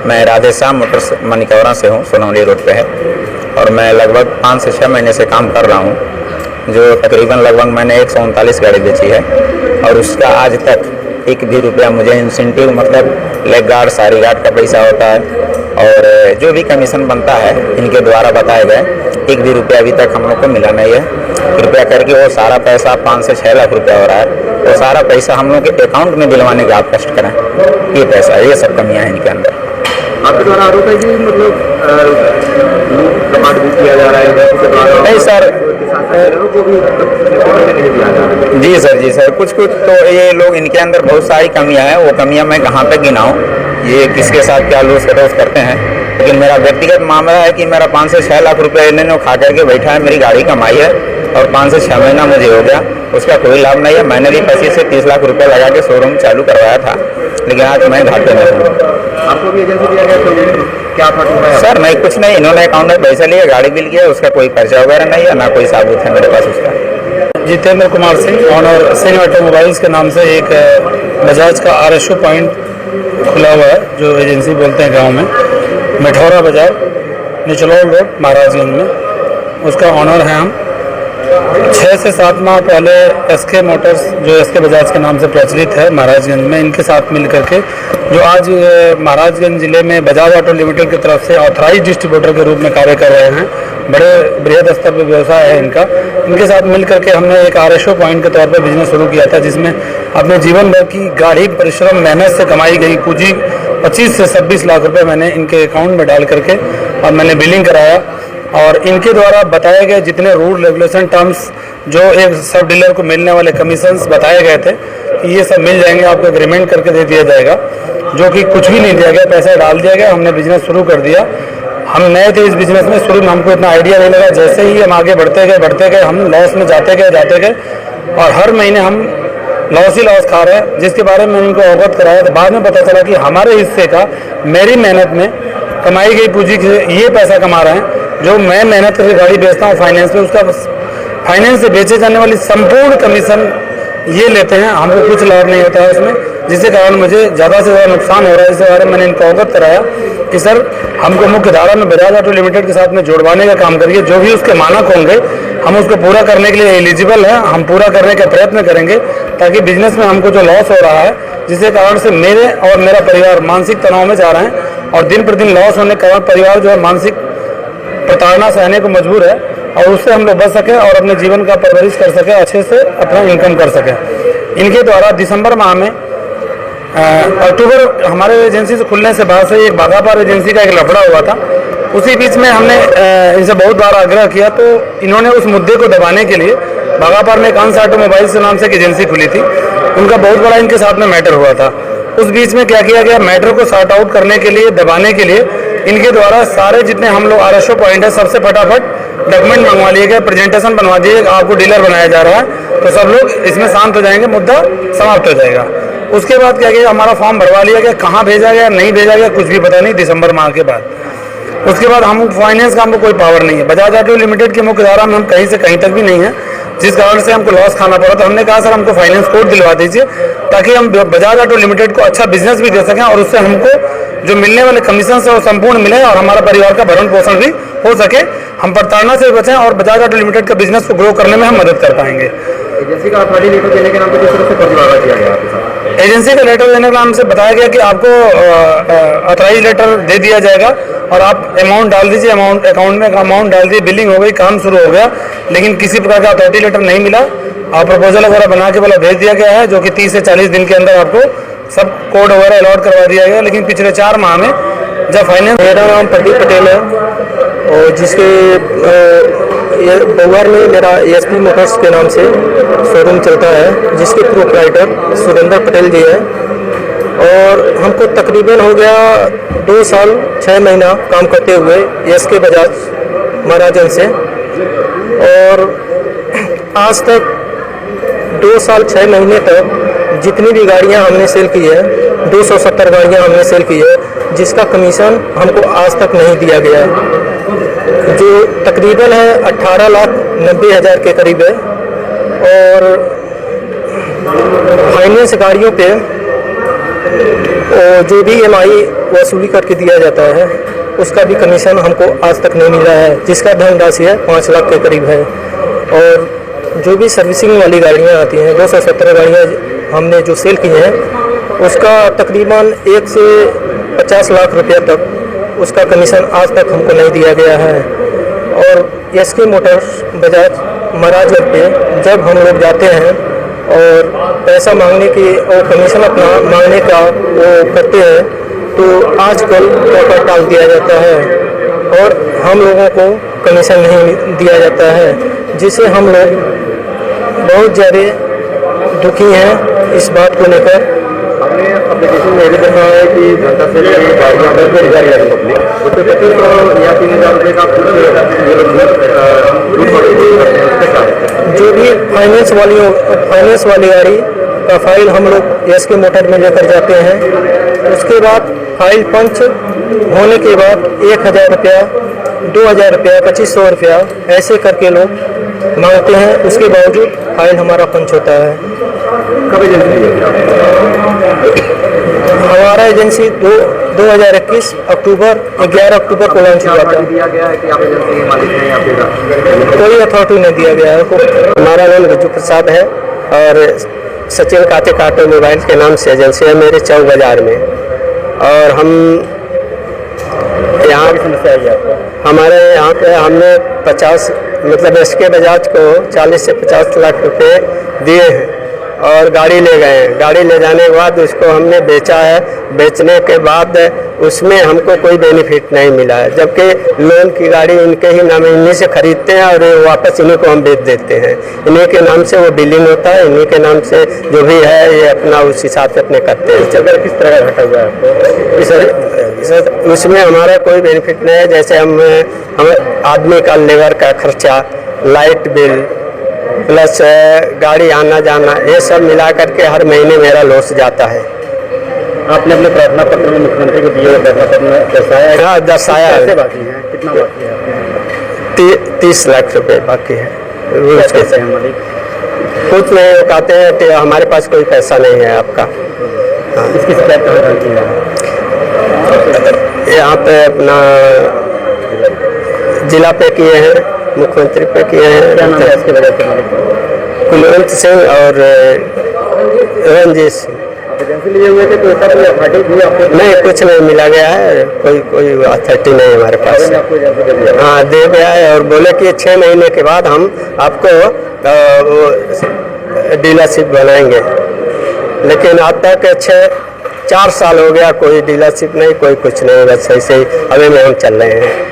मैं राधेश्याम मोटर्स मनिकौरा से हूँ, सोनौली रोड पे है। और मैं लगभग 5 से 6 महीने से काम कर रहा हूँ, जो तकरीबन लगभग मैंने 139 गाड़ी बेची है। और उसका आज तक एक भी रुपया मुझे इंसेंटिव, मतलब लेग गार्ड, सारी गार्ड का पैसा होता है और जो भी कमीशन बनता है इनके द्वारा बताए गए, एक भी रुपया अभी तक हम लोग को मिला नहीं है। कृपया करके वो सारा पैसा 5 से 6 लाख रुपया हो रहा है, वो सारा पैसा हम लोग के अकाउंट में दिलवाने का आप कष्ट करें। ये पैसा, ये सब कमियां हैं इनके अंदर। आपके द्वारा आरोप है कि मतलब भी किया जा रहा है? नहीं सर, जी सर, जी सर, कुछ तो ये लोग, इनके अंदर बहुत सारी कमियां हैं। वो कमियां मैं कहाँ पे गिनाऊं, ये किसके साथ क्या लूज खटोस करते हैं। लेकिन मेरा व्यक्तिगत मामला है कि मेरा 5 से 6 लाख रुपया इन्होंने खा करके बैठा है। मेरी गाड़ी कमाई है और 5 से 6 महीना मुझे हो गया, उसका कोई लाभ नहीं है। मैंने भी 25 से 30 लाख रुपया लगा के शोरूम चालू करवाया था, लेकिन आज मैं घाटे में हूँ। आपको भी एजेंसी दिया गया, क्या फर्क सर? नहीं, कुछ नहीं, इन्होंने अकाउंट में पैसा लिया, गाड़ी बिल किया, उसका कोई पर्चा वगैरह नहीं है, ना कोई साबुत है मेरे पास उसका। जितेंद्र कुमार सिंह, ऑनर सिंह ऑटोमोबाइल्स के नाम से एक बजाज का RSO पॉइंट खुला हुआ है, जो एजेंसी बोलते हैं गांव में, मिठौरा बाजार, निचलौल रोड, महाराजगंज में। उसका ऑनर है हम। 6 से 7 माह पहले SK मोटर्स, जो SK बजाज के नाम से प्रचलित है महाराजगंज में, इनके साथ मिल करके, जो आज महाराजगंज जिले में बजाज ऑटो लिमिटेड की तरफ से ऑथराइज डिस्ट्रीब्यूटर के रूप में कार्य कर रहे हैं, बड़े बृहद स्तर पर व्यवसाय है इनका। इनके साथ मिल करके हमने एक RSO पॉइंट के तौर पर बिजनेस शुरू किया था, जिसमें अपने जीवन भर की गाढ़ी परिश्रम, मेहनत से कमाई गई पूंजी 25 से 26 लाख रुपए मैंने इनके अकाउंट में डाल करके और मैंने बिलिंग कराया। और इनके द्वारा बताए गए जितने रूल, रेगुलेशन, टर्म्स, जो एक सब डीलर को मिलने वाले कमीशंस बताए गए थे कि ये सब मिल जाएंगे, आपको एग्रीमेंट करके दे दिया जाएगा, जो कि कुछ भी नहीं दिया गया, पैसा डाल दिया गया। हमने बिजनेस शुरू कर दिया। हम नए थे इस बिजनेस में, शुरू में हमको इतना आइडिया नहीं लगा। जैसे ही हम आगे बढ़ते गए, हम लॉस में जाते गए और हर महीने हम लॉस ही लॉस खा रहे हैं, जिसके बारे में इनको अवगत कराया। तो बाद में पता चला कि हमारे हिस्से का, मेरी मेहनत में कमाई गई पूंजी से ये पैसा कमा रहे हैं, जो मैं मेहनत करके गाड़ी बेचता हूँ फाइनेंस पे, उसका फाइनेंस से बेचे जाने वाली संपूर्ण कमीशन ये लेते हैं। हमको कुछ लाभ नहीं होता है उसमें, जिसके कारण मुझे ज़्यादा से ज़्यादा नुकसान हो रहा है। इसके बारे में मैंने इनको अवगत कराया कि सर, हमको मुख्य धारा में बजाज ऑटो लिमिटेड के साथ में जोड़वाने का काम करिए। जो भी उसके मानक होंगे, हम उसको पूरा करने के लिए एलिजिबल हैं, हम पूरा करने का प्रयत्न करेंगे, ताकि बिजनेस में हमको जो लॉस हो रहा है, जिसके कारण से मेरे और मेरा परिवार मानसिक तनाव में जा रहे हैं और दिन प्रतिदिन लॉस होने के कारण परिवार जो है मानसिक प्रताड़ना सहने को मजबूर है, और उससे हम लोग बच सकें और अपने जीवन का परवरिश कर सकें, अच्छे से अपना इनकम कर सकें। इनके द्वारा दिसंबर माह में, अक्टूबर हमारे एजेंसी से खुलने से बाद से एक बागापार एजेंसी का एक लफड़ा हुआ था। उसी बीच में हमने इनसे बहुत बार आग्रह किया, तो इन्होंने उस मुद्दे को दबाने के लिए बागापार में कांस ऑटोमोबाइल्स के नाम से एक एजेंसी खुली थी। उनका बहुत बड़ा इनके साथ में मैटर हुआ था। उस बीच में क्या किया गया, मैटर को सॉर्ट आउट करने के लिए, दबाने के लिए इनके द्वारा सारे जितने हम लोग RSO पॉइंट है, सबसे फटाफट डॉक्यूमेंट मंगवा लिए गए, प्रेजेंटेशन बनवा दिए, आपको डीलर बनाया जा रहा है, तो सब लोग इसमें शांत हो जाएंगे, मुद्दा समाप्त हो जाएगा। उसके बाद क्या किया, हमारा फॉर्म भरवा लिया गया, कहाँ भेजा गया, नहीं भेजा गया, कुछ भी पता नहीं, दिसंबर माह के बाद। उसके बाद हम फाइनेंस का हमको कोई पावर नहीं है। बजाज ऑटो लिमिटेड की मुख्य धारा में हम कहीं से कहीं तक भी नहीं है, जिस कारण से हमको लॉस खाना पड़ा। तो हमने कहा सर, हमको फाइनेंस कोड दिलवा दीजिए, ताकि हम बजाज ऑटो लिमिटेड को अच्छा बिजनेस भी दे सकें और उससे हमको जो मिलने वाले कमीशन से वो संपूर्ण मिले और हमारा परिवार का भरण पोषण भी हो सके, हम प्रताड़ना से बचें और बजाज ऑटो लिमिटेड का बिजनेस को ग्रो करने में हम मदद कर पाएंगे। एजेंसी का ऑथराइज लेटर देने के नाम पे किस तरह से फर्जीवाड़ा किया गया आपके साथ? एजेंसी का लेटर देने के नाम से बताया गया कि आपको ऑथराइज लेटर दे दिया जाएगा और आप अमाउंट डाल दीजिए, अमाउंट अकाउंट में अमाउंट डाल दिए, बिलिंग हो गई, काम शुरू हो गया, लेकिन किसी प्रकार का अथॉरिटी लेटर नहीं मिला। और प्रपोजल वगैरह बना के बोला भेज दिया गया है, जो कि 30 से 40 दिन के अंदर आपको सब कोड वगैरह अलॉट करवा दिया गया। लेकिन पिछले 4 माह में जब फाइनेंस। मेरा नाम प्रदीप पटेल है और जिसके बउआर में मेरा ESP मोटर्स के नाम से शोरूम चलता है, जिसके प्रोप्राइटर सुरेंद्र पटेल जी है। और हमको तकरीबन हो गया 2 साल 6 महीना काम करते हुए SK बजाज महाराजन से, और आज तक 2 साल 6 महीने तक जितनी भी गाड़ियां हमने सेल की है, 270 गाड़ियां हमने सेल की है, जिसका कमीशन हमको आज तक नहीं दिया गया है, जो तकरीबन है 18,90,000 के करीब है। और फाइनेंस गाड़ियों पे और जो भी EMI वसूली करके दिया जाता है उसका भी कमीशन हमको आज तक नहीं मिला है, जिसका धनराशि है 5 लाख के करीब है। और जो भी सर्विसिंग वाली गाड़ियाँ आती हैं, 217 गाड़ियाँ हमने जो सेल की हैं, उसका तकरीबन 1 से 50 लाख रुपया तक उसका कमीशन आज तक हमको नहीं दिया गया है। और SK मोटर्स बजाज महाराजगंज पे जब हम लोग जाते हैं और पैसा मांगने की और कमीशन अपना मांगने का वो करते हैं, तो आजकल टोकन टाल दिया जाता है और हम लोगों को कमीशन नहीं दिया जाता है, जिससे हम लोग बहुत ज़्यादा दुखी हैं इस बात को लेकर। हमने एप्लीकेशन में भी देखा है कि जनता से गाड़ियाँ अगर भेज जा रही है पब्लिक, उस पर 2500 या 3000 रुपये का कुछ जो भी फाइनेंस वाली गाड़ी का फाइल हम लोग SK मोटर में लेकर जाते हैं, उसके बाद फाइल पंच होने के बाद 1000 रुपया, 2000 रुपया, 2500 रुपया ऐसे करके लोग मांगते हैं। उसके बावजूद फाइल हमारा पंच होता है। कब एजेंसी हमारा एजेंसी 2021 अक्टूबर 11 अक्टूबर को लॉन्च हुआ था। दिया गया है कि आप एजेंसी के मालिक हैं या फिर कोई अथॉरिटी नहीं दिया गया है। हमारा नाम रिजू प्रसाद है और सचिन कार्तिक ऑटोमोबाइल के नाम से एजेंसी है मेरे चौक बाज़ार में। और हम यहाँ समस्या आई आपको? हमारे यहाँ पे हमने 50 मतलब SK बजाज को 40 से 50 लाख रुपए दिए हैं और गाड़ी ले गए हैं। गाड़ी ले जाने के बाद उसको हमने बेचा है। बेचने के बाद उसमें हमको कोई बेनिफिट नहीं मिला है, जबकि लोन की गाड़ी इनके ही नाम, इन्हीं से खरीदते हैं और वापस इन्हीं को हम बेच देते हैं। इन्हीं के नाम से वो डीलिंग होता है, इन्हीं के नाम से जो भी है ये अपना उस हिसाब से अपने करते हैं। अगर किस तरह का घटा हुआ है आपको? उसमें हमारा कोई बेनिफिट नहीं है। जैसे हम आदमी का लेबर का खर्चा, लाइट बिल प्लस गाड़ी आना जाना, ये सब मिला करके हर महीने मेरा लॉस जाता है। आपने अपने प्रार्थना पत्र में मुख्यमंत्री को दिए प्रार्थना पत्र में दर्शाया है? हाँ, दर्शाया है। कैसे बाकी है? कितना बाकी है? 30 लाख रुपए बाकी है। कैसे हैं मालिक? कुछ नहीं, वो कहते हैं कि हमारे पास कोई पैसा नहीं है आपका। इसकी शिकायत कहाँ की है? यहाँ पे अपना जिला पे किए हैं, मुख्यमंत्री पे किए हैं। क्या नाम है इसके वजह से मालिक? कुलवंत सिंह और रंजीत सिंह। आप एजेंसी लिए हुए थे तो ऐसा कोई अथॉरिटी भी आपको? नहीं, कुछ नहीं मिला गया है, कोई अथॉरिटी नहीं हमारे पास। आपको एजेंसी दे दिया? हाँ, दे गया है और बोले कि 6 महीने के बाद हम आपको डीलरशिप बनाएंगे, लेकिन आज तक 4 साल हो गया, कोई डीलरशिप नहीं, कोई कुछ नहीं, बस ऐसे ही हवे में हम चल रहे हैं।